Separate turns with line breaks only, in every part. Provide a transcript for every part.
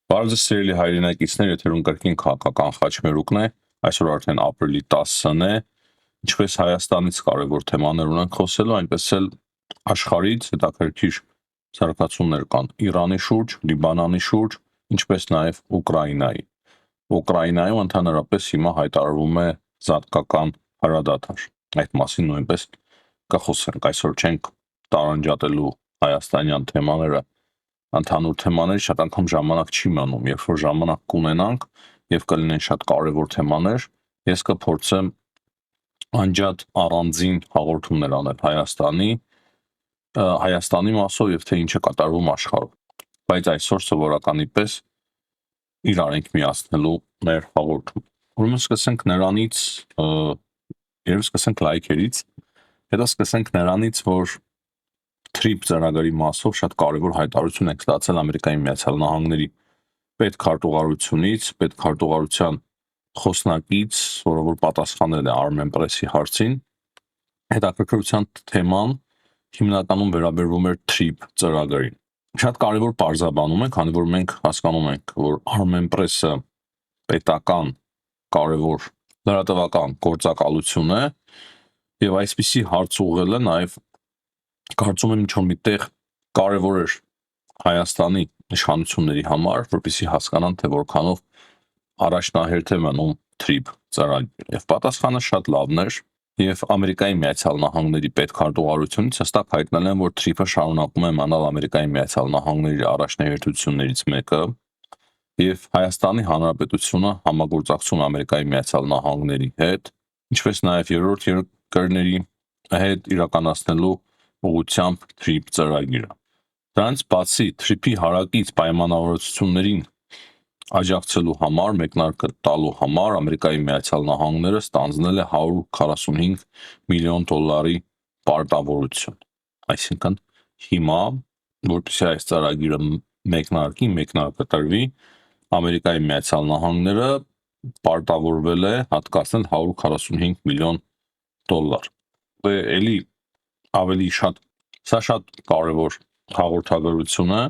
Բարև սիրելի հայրենակիցներ, եթերում կրկին քաղաքական խաչմերուկն է, այսօր արդեն ապրիլի 10-ն է, ինչպես Հայաստանից կարևոր թեմաներ ունենք խոսելու, այնպես էլ աշխարհից հետաքրքիր զարգացումներ կան Իրանի շուրջ, Լիբանանի շուրջ, ինչպես նաև Ուկրաինայի։ Ուկրաինայում ընդհանրապես հիմա հայտարարվում է զատկական հրադադար։ Այդ մասին նույնպես կխոսենք, այսօր չենք տարանջատելու հայաստանյան թեմաները, ընդհանուր թեմաների շատ անգամ ժամանակ չի մնում, երբ որ ժամանակ կունենանք եւ կլինեն շատ կարեւոր թեմաներ, ես կփորձեմ անջատ առանձին հաղորդումներ անել Հայաստանի մասով եւ թե ինչ է կատարվում աշխարհում։ Բայց այսօր սովորականի պես իրար ենք միացնելու մեր հաղորդում։ Ուրեմն սկսենք նրանից, երբ սկսենք լայքերից, հետո սկսենք նրանից, որ TRIP ծրագրի մասով շատ կարևոր հայտարարություն է ստացել Ամերիկայի Միացյալ Նահանգների պետքարտուղարությունից, պետքարտուղարության խոսնակից, որը որ պատասխանել է Armen Press-ի հարցին, հետաքրքրության թեման հիմնականում վերաբերվում էր TRIP ծրագրին։ Շատ կարևոր պարզաբանում է, քանի որ մենք հասկանում ենք, որ Armen Press-ը պետական կարևոր լրատվական գործակալություն է եւ այսպիսի հարց ուղղելը նաեւ կարծում եմ ինչ-որ միտեղ կարևոր էր Հայաստանի իշխանությունների համար, որպեսզի հասկանան, թե որքանով առաջնահերթ է մնում TRIP ծրագիրը։ Եվ պատասխանը շատ լավն էր, եւ Ամերիկայի Միացյալ Նահանգների պետքարտուղարությունից հստակ հայտնել են, որ TRIP-ը շարունակում է մնալ Ամերիկայի Միացյալ Նահանգների առաջնահերթություններից մեկը, եւ Հայաստանի Հանրապետությունը համագործակցում Ամերիկայի Միացյալ Նահանգների հետ, ինչպես նաեւ երրորդ երկրների հետ իրականացնելու ուղղությամբ TRIP ծրագիրը։ Դրանից բացի TRIP-ի հարակից պայմանավորվածություններին աջակցելու համար, մեկնարկը տալու համար Ամերիկայի Միացյալ Նահանգները ստանձնել է $145 միլիոն պարտավորություն։ Այսինքն հիմա, որպեսզի այս ծրագիրը մեկնարկի, Ամերիկայի Միացյալ Նահանգները պարտավորվել է հատկացնել $145 միլիոն։ Էլի ավելի սա շատ կարևոր հաղորդագրություն է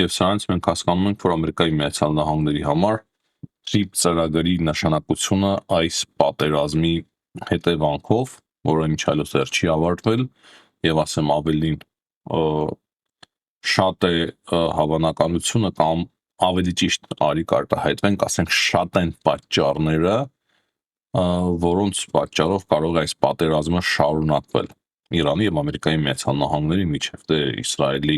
եւ սրանից մենք հասկանում ենք, որ Ամերիկայի Միացյալ Նահանգների համար TRIP ծրագրի նշանակությունը այս պատերազմի հետևանքով, որը ինչ այլոց դեռ չի ավարտվել եւ ասեմ ավելին շատ է հավանականությունը կամ ավելի ճիշտ արի կարտահայտվենք, ասենք շատ են պատճառները, որոնց պատճառով կարող է այս պատերազմը շարունակվել Իրանի եւ Ամերիկայի Միացյալ Նահանգների միջև, դե Իսրայելի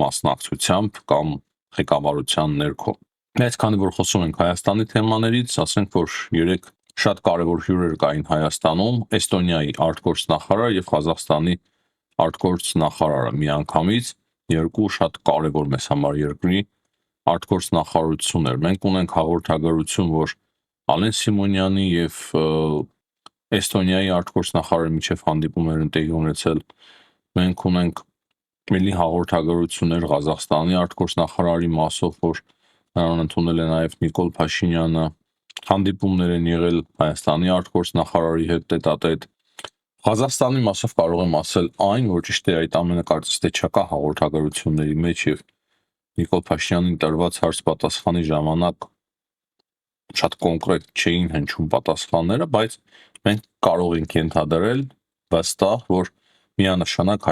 մասնակցությամբ կամ ղեկավարության ներքո։ Բայց քանի որ խոսում ենք Հայաստանի թեմաներից, ասենք որ 3 շատ կարևոր հյուրեր կային Հայաստանում, Էստոնիայի արտգործնախարար եւ Ղազախստանի արտգործնախարարը միանգամից, երկու շատ կարևոր մեզ համար երկրի արտգործնախարարություններ։ Մենք ունենք հաղորդագրություն, որ Ալեն Սիմոնյանի եւ Էստոնիայի արտգործնախարարի միջև հանդիպումներ են տեղի ունեցել։ Մենք ունենք Միլի հաղորդագրություններ Ղազախստանի արտգործնախարարի մասով, որ նրան ընդունել է նաև Նիկոլ Փաշինյանը, հանդիպումներ են եղել Հայաստանի արտգործնախարարի հետ տետատետ։ Ղազախստանի մասով կարող եմ ասել այն, որ ճիշտ է այդ ամենը կարծես թե չկա հաղորդագրությունների մեջ եւ Նիկոլ Փաշինյանին տրված հարց-պատասխանի ժամանակ շատ կոնկրետ չէին հնչում պատասխանները, բայց մենք կարող ենք ենթադրել վստահ, որ միանշանակ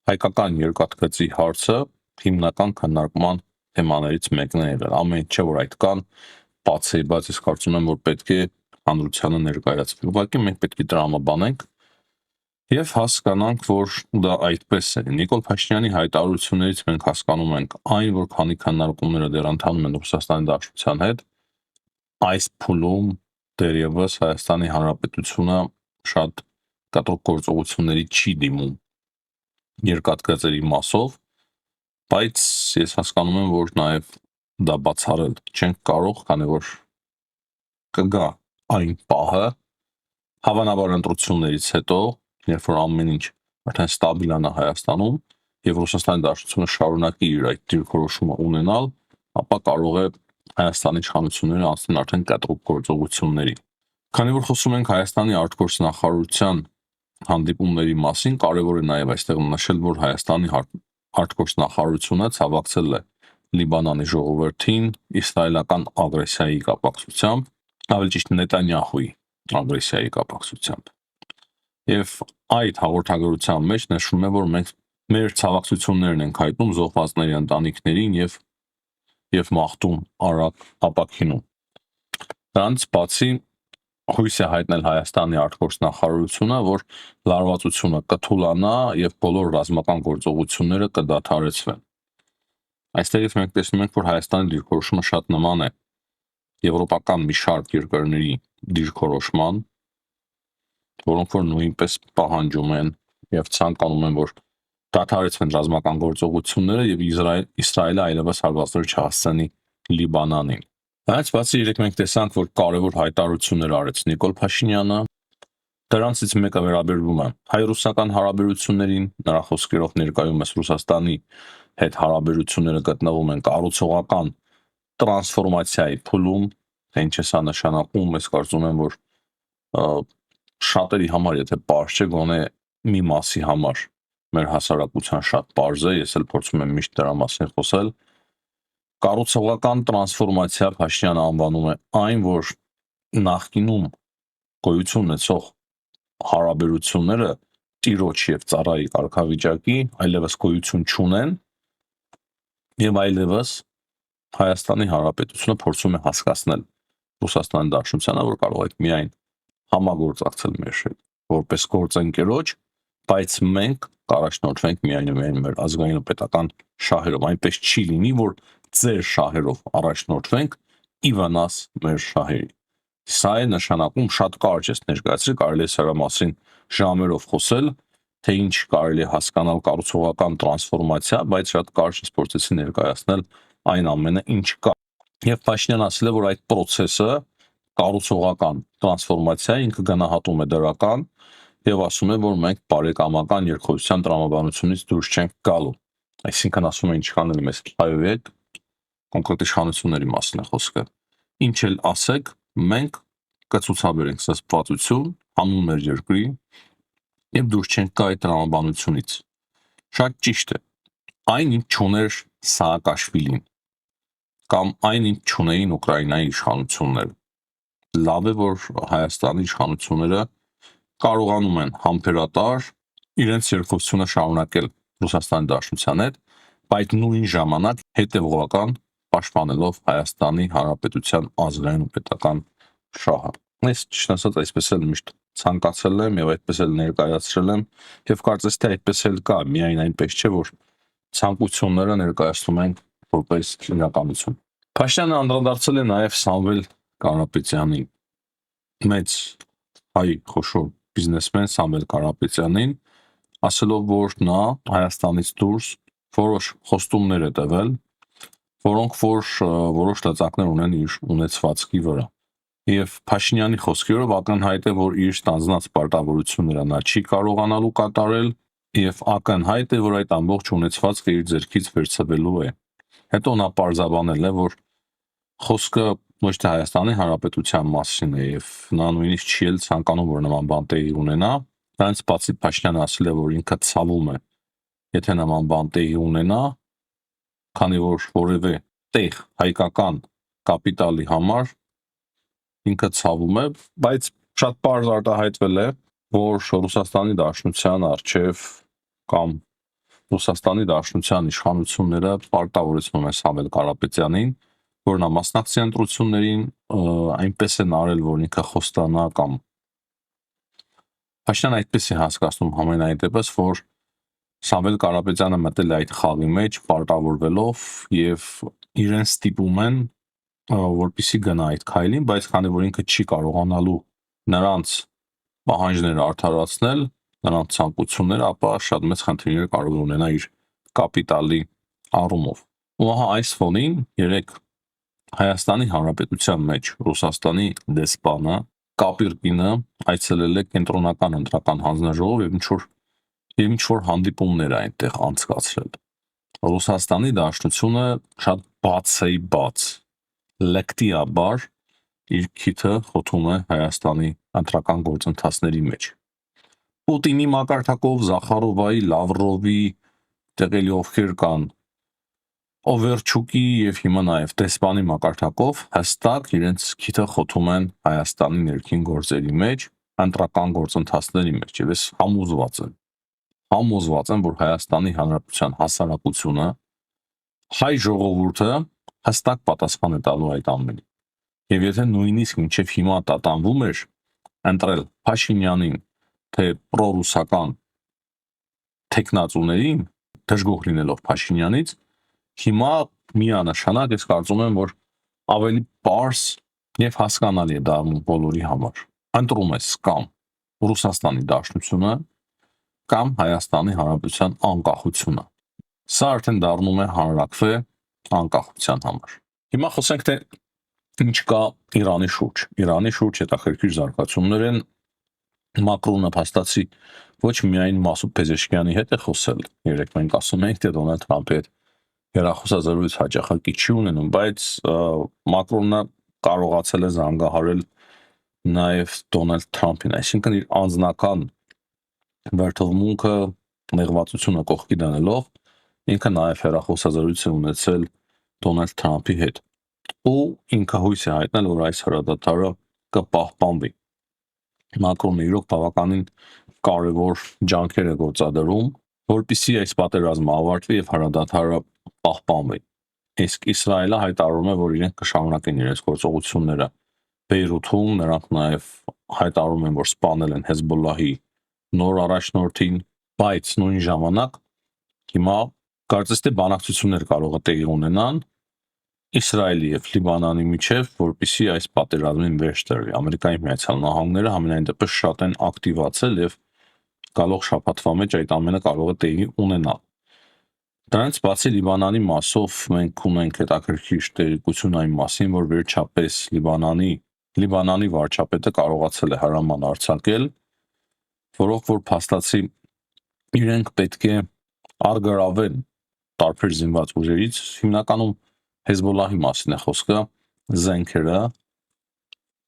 հայկական երկաթգծի հարցը հիմնական քննարկման թեմաներից մեկն է եղել։ Ամեն ինչ չէ որ այդ կան բացի, բայց ես կարծում եմ, որ պետք է հանրությանը ներկայացվի։ Ուղղակի մենք պետք է տրամաբանենք եւ հասկանանք, որ դա այդպես է։ Նիկոլ Փաշինյանի հայտարարություններից մենք հասկանում ենք այն, որ քանի քննարկումները դեռ ընթանում են Ռուսաստանի Դաշնության հետ, այս փուլում դերևս Հայաստանի Հանրապետությունը շատ կտրուկ գործողությունների չի դիմում երկաթգծերի մասով, բայց ես հասկանում եմ, որ նաև դա բացառել չենք կարող, քանի որ կգա այն պահը, հավանաբար ընտրություններից հետո, երբ որ ամեն ինչ արդեն ստաբիլանա Հայաստանում եւ Ռուսաստանի Դաշնությունը շարունակի իր այդ դիրքորոշումը ունենալ, ապա կարող է Հայաստանի իշխանությունները անցնել արդեն կտրուկ գործողությունների։ Քանի որ խոսում ենք Հայաստանի արտգործնախարարության հանդիպումների մասին, կարևոր է նաև այստեղ նշել, որ Հայաստանի արտգործնախարարությունը ցավակցել է Լիբանանի ժողովրդին իսրայելական ագրեսիայի կապակցությամբ, ավելի ճիշտ Նետանյահուի ագրեսիայի կապակցությամբ։ Եվ այդ հաղորդագրության մեջ նշվում է, որ մենք մեր ցավակցություններն ենք հայտնում զոհվածների ընտանիքներին եւ մաղթում արագ ապաքինում։ Դրանից բացի հույս է հայտնել Հայաստանի արտգործնախարարությունը, որ լարվածությունը կթուլանա եւ բոլոր ռազմական գործողությունները կդադարեցվեն։ Այստեղից մենք տեսնում ենք, որ Հայաստանի դիրքորոշումը շատ նման է եվրոպական մի շարք երկրների դիրքորոշման, որոնք որ նույնպես պահանջում են եւ ցանկանում են, որ դադարեցվեն ռազմական գործողությունները եւ Իսրայելը այլևս հարվածներ չհասցնի Լիբանանին։ Այս բացի երեք մենք տեսանք, որ կարևոր հայտարարություններ արեց Նիկոլ Փաշինյանը։ Դրանցից մեկը վերաբերվում է հայ-ռուսական հարաբերություններին, նրա խոսքերով ներկայումս Ռուսաստանի հետ հարաբերությունները գտնվում են կառուցողական տրանսֆորմացիայի փուլում, թե ինչ է սա նշանակում, ես կարծում եմ, որ շատերի համար, եթե պարզ չէ, գոնե մի մասի համար մեր հասարակության շատ պարզ է, ես էլ փորձում եմ միշտ դրա մասին խոսել։ Կառուցողական տրանսֆորմացիա Փաշինյանը անվանում է այն, որ նախկինում գոյություն ունեցող հարաբերությունները տիրոջ եւ ծառայի կարգավիճակի այլևս գոյություն չունեն եւ այլևս Հայաստանի Հանրապետությունը փորձում է հասկացնել Ռուսաստանի Դաշնությանը, որ կարող է միայն համագործակցել մեր հետ որպես գործընկերոջ, բայց մենք կառաջնորդվենք միայն մեր ազգային ու պետական շահերով, այնպես չի լինի, որ ձեր շահերով առաջնորդվենք ի վնաս մեր շահերի։ Սա է նշանակում շատ կարճ է ներկայացրել, կարելի է սրա մասին ժամերով խոսել, թե ինչ կարելի է հասկանալ կառուցողական տրանսֆորմացիա, բայց շատ կարճ փորձեցի ներկայացնել այն ամենը, ինչ կա։ Եվ Փաշինյանը ասել է, որ այդ process-ը կառուցողական տրանսֆորմացիա ինքը գնահատում է դրական եւ ասում է, որ մենք բարեկամական երկխոսության տրամաբանությունից դուրս չենք գալու։ Այսինքն ասում է, ինչքան էլ մեզ հայովի հետ կոնկրետ իշխանությունների մասին է խոսքը։ Ինչ էլ ասեք, մենք կցուցաբերենք սպասվածություն հանուն մեր երկրի եւ դուրս չենք գա այդ տրամաբանությունից։ Շատ ճիշտ է։ Այն ինչ չուներ Սաակաշվիլին կամ այն ինչ չունեին Ուկրաինայի իշխանությունները։ Լավ է, որ Հայաստանի իշխանությունները կարողանում են համբերատար իրենց երկխոսությունը շարունակել Ռուսաստանի Դաշնության հետ, բայց նույն ժամանակ հետևողական պաշտպանելով Հայաստանի Հանրապետության ազգային ու պետական շահը։ Ես ճիշտ ասած այսպես էլ միշտ ցանկացել եմ եւ այդպես էլ ներկայացրել եմ եւ կարծես թե այդպես էլ կա, միայն այնպես չէ, որ ցանկությունները ներկայացնում են որպես իրականություն։ Փաշինյանը անդրադարձել է նաեւ Սամվել Կարապետյանի մեծ հայ խոշոր բիզնեսմեն Սամվել Կարապետյանին, ասելով, որ նա Հայաստանից դուրս որոշ խոստումներ է տվել, որոնք որ որոշ լծակներ ունեն իր ունեցվածքի վրա։ Եվ Փաշինյանի խոսքերով ակնհայտ է, որ իր ստանձնած պարտավորությունները նա չի կարողանալու կատարել եւ ակնհայտ է, որ այդ ամբողջ ունեցվածքը իր ձեռքից վերցվելու է։ Հետո նա պարզաբանել է, որ խոսքը ոչ թե Հայաստանի Հանրապետության մասին է եւ նա նույնիսկ չի էլ ցանկանում, որ նման բան տեղի ունենա։ Դրանից բացի Փաշինյանը ասել է, որ ինքը ցավում է, եթե նման բան տեղի ունենա, քանի որ որևէ տեղ հայկական կապիտալի համար ինքը ցավում է, բայց շատ պարզ արտահայտվել է, որ Ռուսաստանի Դաշնության արչև կամ Ռուսաստանի Դաշնության իշխանությունները պարտավորեցնում են Սամվել Կարապետյանին, որ նա մասնակցի ընտրություններին, այնպես են արել, որ ինքը խոստանա կամ Փաշինյանը այդպես է հասկացնում համենայն դեպս, որ Սամվել Կարապետյանը մտել է այդ խաղի մեջ պարտավորվելով եւ իրեն ստիպում են, որպեսզի գնա այդ քայլին, բայց քանի որ ինքը չի կարողանալու նրանց պահանջները արդարացնել, նրանց ցանկությունները, ապա շատ մեծ խնդիրներ կարող է ունենա իր կապիտալի առումով։ Ու ահա այս ֆոնին երեք Հայաստանի Հանրապետության մեջ Ռուսաստանի դեսպանը Կապիրկինը այցելել է կենտրոնական ընտրական հանձնաժողով եւ ինչ որ հանդիպումներ այնտեղ անցկացրել։ Ռուսաստանի Դաշնությունը շատ բաց լեկտիաբար իր քիթը խոթում է Հայաստանի ընտրական գործընթացների մեջ։ Պուտինի մակարդակով, Զախարովայի, Լավրովի, տեղելի ովքեր կան, Օվերչուկի եւ հիմա նաեւ դեսպանի մակարդակով հստակ իրենց քիթը խոթում են Հայաստանի ներքին գործերի մեջ, ընտրական գործընթացների մեջ եւ ես համոզված եմ, որ Հայաստանի Հանրապետության հասարակությունը, հայ ժողովուրդը հստակ պատասխան է տալու այդ ամենին։ Եվ եթե նույնիսկ մինչև հիմա տատանվում էր ընտրել Փաշինյանին, թե պրոռուսական տեխնացուներին, դժգոհ լինելով Փաշինյանից, հիմա միանշանակ ես կարծում եմ, որ ավելի պարզ եւ հասկանալի է դառնում բոլորի համար։ Ընտրում ես կամ Ռուսաստանի Դաշնությունը, կամ Հայաստանի Հանրապետության անկախությունը։ Սա արդեն դառնում է հանրակրվե անկախության համար։ Հիմա խոսենք թե ինչ կա Իրանի շուրջ։ Իրանի շուրջ հետաքրքիր զարգացումներ են։ Մակրոնը փաստացի ոչ միայն Մասուդ Փեզեշկյանի հետ է խոսել, երեք մենք ասում ենք, թե Դոնալդ Թրամփի հետ հեռախոսազրույց հաճախակի չի ունենում, բայց Մակրոնը կարողացել է զանգահարել նաև Դոնալդ Թրամփին, այսինքն իր անձնական վերթողմունքը, նեղվածությունը կողքի դնելով, ինքը նաև հեռախոսազրույց է ունեցել Դոնալդ Թրամփի հետ։ Ու ինքը հույս է հայտնել, որ այս հրադադարը կպահպանվի։ Մակրոնը իրոք բավականին կարևոր ջանքեր է գործադրում, որպեսզի այս պատերազմը ավարտվի եւ հրադադարը պահպանվի։ Իսկ Իսրայելը հայտարարում է, որ իրենք կշարունակեն իրենց գործողությունները Բեյրութում, նրանք նաեւ հայտարարում են, որ սպանել են Հեզբոլլահի նոր առաջնորդին, բայց նույն ժամանակ հիմա կարծես թե բանակցություններ կարող է տեղի ունենան Իսրայելի եւ Լիբանանի միջև, որպեսզի այս պատերազմին վերջ տրվի։ Ամերիկայի Միացյալ Նահանգները համենայն դեպս շատ են ակտիվացել եւ գալող շաբաթվա մեջ այդ ամենը կարող է տեղի ունենալ։ Դրանից բացի Լիբանանի մասով մենք ունենք հետաքրքիր տեղեկություն այն մասին, որ վերջապես Լիբանանի վարչապետը կարողացել է հրաման արձակել, որով որ փաստացի իրենք պետք է արգարավեն տարբեր զինված ուժերից, հիմնականում Հեզբոլլահի մասին է խոսքը, զենքերը,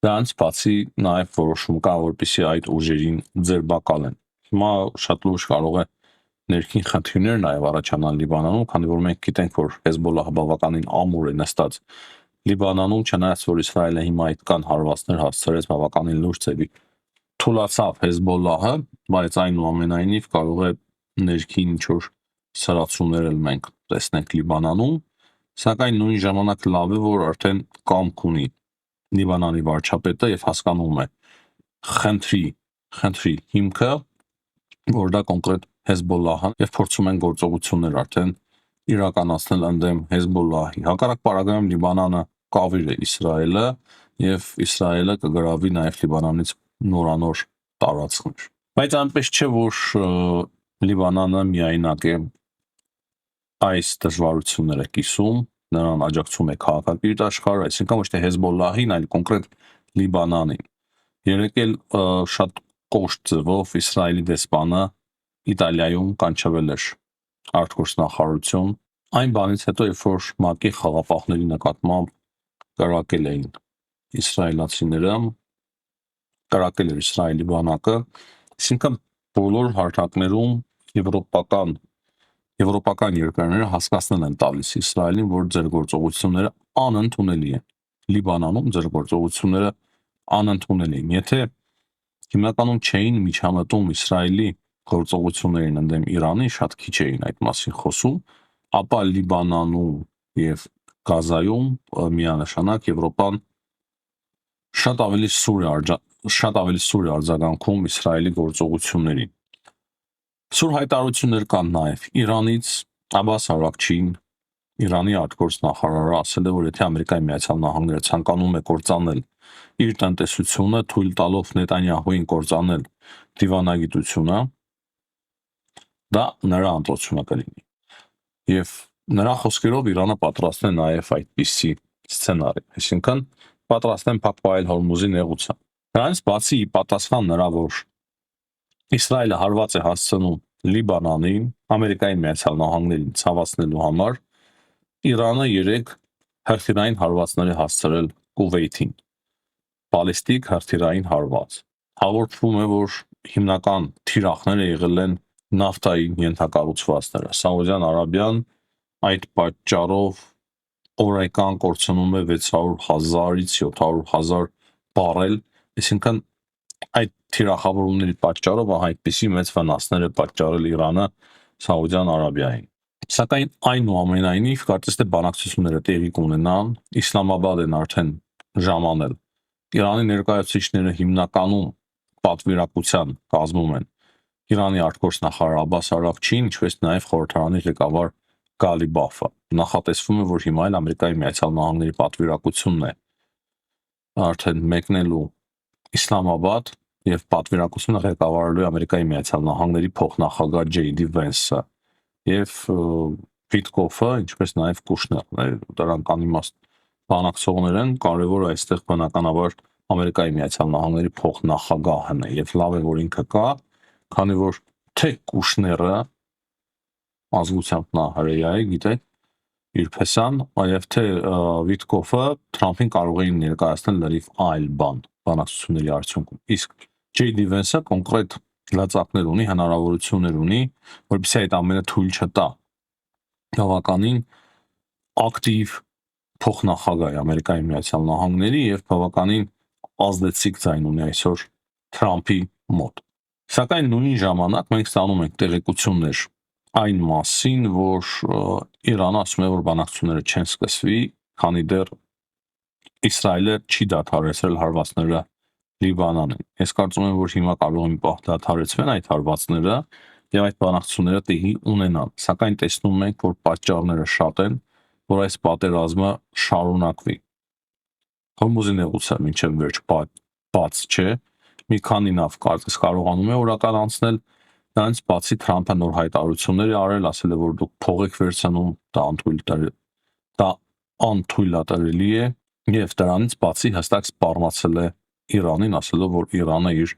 դրանց բացի նաև որոշում կա, որպեսզի այդ ուժերին ձերբակալեն։ Հիմա շատ լուրջ կարող է ներքին խնդիրներ նաև առաջանալ Լիբանանում, քանի որ մենք գիտենք, որ Հեզբոլլահը բավականին ամուր է նստած Լիբանանում, չնայած որ Իսրայելը հիմա այդքան հարվածներ հասցրեց բավականին լուրջ ձևի թուլացավ Հեզբոլլահը, բայց այնուամենայնիվ կարող է ներքին ինչ-որ սրացումներ էլ մենք տեսնենք Լիբանանում, սակայն նույն ժամանակ լավ է, որ արդեն կամք ունի Լիբանանի վարչապետը եւ հասկանում է խնդրի հիմքը, որ դա կոնկրետ Հեզբոլլահն եւ փորձում են գործողություններ արդեն իրականացնել ընդդեմ Հեզբոլլահի։ Հակառակ պարագայում Լիբանանը կավիր է Իսրայելը եւ Իսրայելը կգրավի նաեւ Լիբանանից նորանոր տարածքներ։ Բայց այնպես չէ, որ Լիբանանը միայնակ է այս դժվարությունները կիսում, նրան աջակցում է քաղաքակիրթ աշխարհը, այսինքն ոչ թե Հեզբոլլահին, այլ կոնկրետ Լիբանանին։ Երեք էլ շատ կոշտ ձևով Իսրայելի դեսպանը Իտալիայում կանչվել էր արտգործնախարարություն, այն բանից հետո, երբ որ ՄԱԿ-ի խաղապահների նկատմամբ կրակել էին իսրայելացիները, կրակել էր Իսրայելի բանակը, այսինքն բոլոր հարթակներում եվրոպական երկրները հասկացնել են տալիս Իսրայելին, որ ձեր գործողությունները անընդունելի են։ Լիբանանում ձեր գործողությունները անընդունելի են։ Եթե հիմնականում չէին միջամտում Իսրայելի գործողություններին ընդդեմ Իրանի, շատ քիչ էին այդ մասին խոսում, ապա Լիբանանում եւ Գազայում միանշանակ Եվրոպան շատ ավելի սուր է արձագանքում Իսրայելի գործողություններին։ Սուր հայտարարություններ կան նաև Իրանից, Աբբաս Արաքչին, Իրանի արտգործնախարարը ասել է, որ եթե Ամերիկայի Միացյալ Նահանգները ցանկանում է կործանել իր տնտեսությունը, թույլ տալով Նետանյահուին կործանել դիվանագիտությունը, դա նրա անդրոցումը կլինի։ Եվ նրա խոսքերով Իրանը պատրաստ է նաև այդպիսի սցենարի, այսինքն պատրաստ են Փակվայել Հորմուզի նեղուցան։ Դրանից բացի պատասխան նրա, որ Իսրայելը հարված է հասցնում Լիբանանին, Ամերիկայի Միացյալ Նահանգներին ցավացնելու համար, Իրանը 3 հրթիռային հարվածներ է հասցրել Կուվեյթին, բալիստիկ հրթիռային հարված։ Հաղորդվում է, որ հիմնական թիրախները եղել են նավթային ենթակառուցվածքները։ Սաուդյան Արաբիան այդ պատճառով օրական կորցնում է 600,000-ից 700,000 բարել, այսինքն այդ թիրախավորումների պատճառով այդպիսի մեծ վնասներ է պատճառել Իրանը Սաուդյան Արաբիային։ Սակայն այնուամենայնիվ կարծես թե բանակցությունները տեղի կունենան, Իսլամաբադ են արդեն ժամանել։ Իրանի ներկայացուցիչները հիմնականում պատվիրակության կազմում են Իրանի արտգործնախարար Աբբաս Արաքչին, ինչպես նաև խորհրդարանի ղեկավար Գալիբաֆը։ Նախատեսվում է, որ հիմա էլ Ամերիկայի Միացյալ Նահանգների պատվիրակությունն է արդեն մեկնելու Իսլամաբադ եւ պատվիրակությունը ղեկավարելու է Ամերիկայի Միացյալ Նահանգների փոխնախագահ Ջեյ Դի Վենսը եւ Վիտկոֆը, ինչպես նաև Կուշներն, դրանք անիմաստ բանակցողներ են, կարևորը այստեղ բնականաբար Ամերիկայի Միացյալ Նահանգների փոխնախագահն է եւ լավ է որ ինքը կա, քանի որ թե Կուշները ազգությամբ նա հրեա է, գիտեք, իր փեսան, այև թե Վիտկոֆը Թրամփին կարող էին ներկայացնել լրիվ այլ բան բանակցությունների արդյունքում։ Իսկ Ջեյ Դի Վենսը կոնկրետ լծակներ ունի, հնարավորություններ ունի, որպեսզի այդ ամենը թույլ չտա բավականին ակտիվ փոխնախագահ է Ամերիկայի Միացյալ Նահանգների եւ բավականին ազդեցիկ ձայն ունի այսօր Թրամփի մոտ։ Սակայն նույն ժամանակ մենք ստանում ենք տեղեկություններ այն մասին, որ Իրանը ասում է, որ բանակցությունները չեն սկսվի, քանի դեռ Իսրայելը չի դադարեցրել հարվածները Լիբանանին։ Ես կարծում եմ, որ հիմա կարող են դադարեցվեն այդ հարվածները եւ այդ բանակցությունները տեղի ունենան։ Սակայն տեսնում ենք, որ պատճառները շատ են, որ այս պատերազմը շարունակվի։ Հորմուզի նեղուցը մինչև վերջ բաց չէ։ Մի քանի նավ կարծես կարողանում է օրական անցնել, դրանից բացի Թրամփը նոր հայտարարություններ է արել, ասել է, որ դուք փող եք վերցնում, դա անթույլատրելի է եւ դրանից բացի հստակ սպառնացել է Իրանին, ասելով, որ Իրանը իր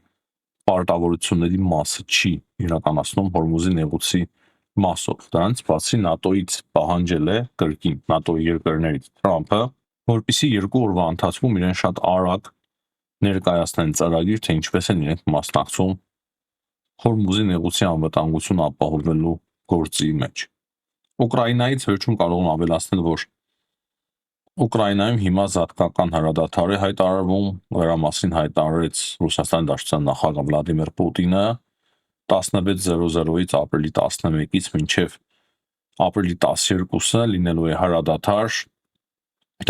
պարտավորությունների մասը չի իրականացնում Հորմուզի նեղուցի մասով։ Դրանից բացի ՆԱՏՕ-ից պահանջել է կրկին ՆԱՏՕ-ի երկրներից Թրամփը, որպեսզի 2 օրվա ընթացքում իրեն շատ արագ ներկայացնեն ծրագիր, թե ինչպես են իրենք մասնակցում Հորմուզի նեղուցի անվտանգությունը ապահովելու գործի մեջ։ Ուկրաինայից վերջում կարող եմ ավելացնել, որ Ուկրաինայում հիմա զատկական հրադադար է հայտարարվում, դրա մասին հայտարարեց Ռուսաստանի Դաշնության նախագահ Վլադիմիր Պուտինը 16:00-ից ապրիլի 11-ից մինչև ապրիլի 12-ը լինելու է հրադադար։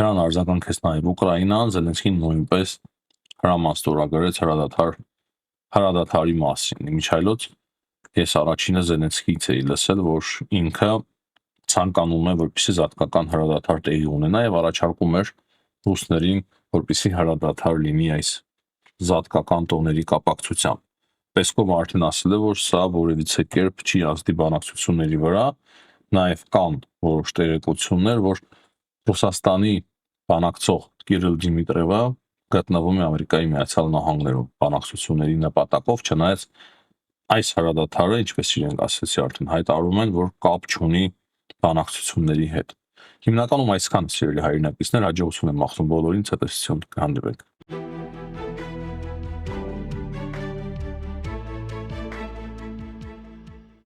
Դրան արձագանքեց նաև Ուկրաինան, Զելենսկին նույնպես հրամանստորագրեց հրադադարի մասին։ Իմիջիայլոց ես առաջինը Զելենսկիից էի լսել, որ ինքը ցանկանում է, որպեսզի զատկական հրադադար տեղի ունենա եւ առաջարկում էր ռուսներին, որպեսզի հրադադար լինի այս զատկական տոների կապակցությամբ։ Պեսկովը արդեն ասել է, որ սա որևիցե կերպ չի ազդի բանակցությունների վրա, նաեւ կան որոշ տեղեկություններ, որ Ռուսաստանի բանակցող Կիրիլ Դիմիտրևը գտնվում է Ամերիկայի Միացյալ Նահանգներում բանակցությունների նպատակով, չնայած այս հրադադարը, ինչպես իրենք ասեցի արդեն հայտարարում են, որ կապ չունի բանակցությունների հետ։ Հիմնականում այսքան, սիրելի հայրենակիցներ, հաջողություն եմ մաղթում բոլորին, ցտեսություն, կհանդիպենք։